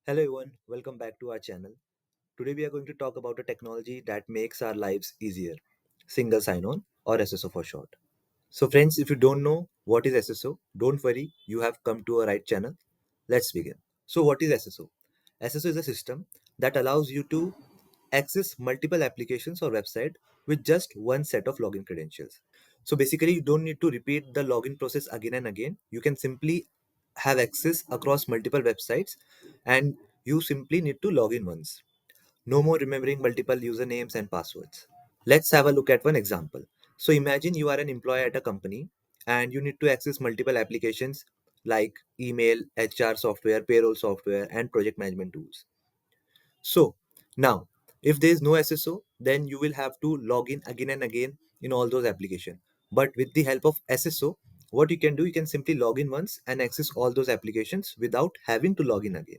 Hello everyone, welcome back to our channel. Today we are going to talk about a technology that makes our lives easier, single sign-on or SSO for short. So friends, if you don't know what is SSO, don't worry, you have come to a right channel. Let's begin. So what is SSO? SSO is a system that allows you to access multiple applications or website with just one set of login credentials. So basically, you don't need to repeat the login process again and again. You can simply have access across multiple websites and you simply need to log in once. No more remembering multiple usernames and passwords. Let's have a look at one example. So imagine you are an employee at a company and you need to access multiple applications like email, HR software, payroll software, and project management tools. So now, if there is no SSO, then you will have to log in again and again in all those applications. But with the help of SSO, what you can do, you can simply log in once and access all those applications without having to log in again.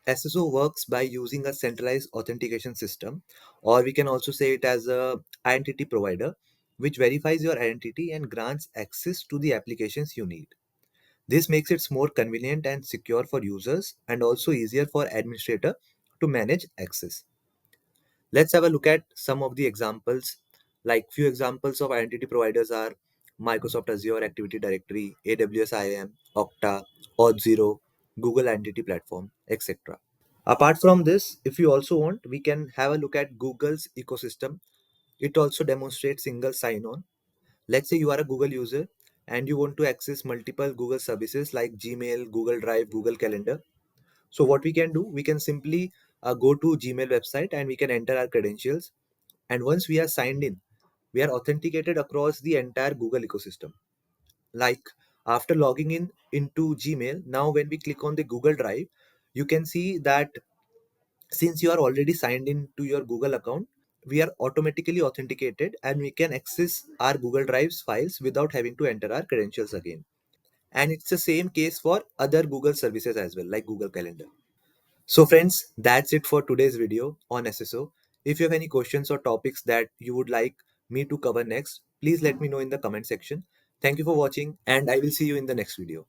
SSO works by using a centralized authentication system, or we can also say it as a identity provider, which verifies your identity and grants access to the applications you need. This makes it more convenient and secure for users and also easier for administrator to manage access. Let's have a look at some of the examples. Like few examples of identity providers are Microsoft Azure Activity Directory, AWS IAM, Okta, Auth0, Google Identity Platform, etc. Apart from this, if you also want, we can have a look at Google's ecosystem. It also demonstrates single sign-on. Let's say you are a Google user and you want to access multiple Google services like Gmail, Google Drive, Google Calendar. So what we can do, we can simply go to Gmail website and we can enter our credentials. And once we are signed in, we are authenticated across the entire Google ecosystem. Like after logging in into Gmail, now when we click on the Google Drive, you can see that since you are already signed in to your Google account, we are automatically authenticated and we can access our Google Drive's files without having to enter our credentials again. And it's the same case for other Google services as well, like Google Calendar. So friends, that's it for today's video on SSO. If you have any questions or topics that you would like me to cover next, please let me know in the comment section. Thank you for watching and I will see you in the next video.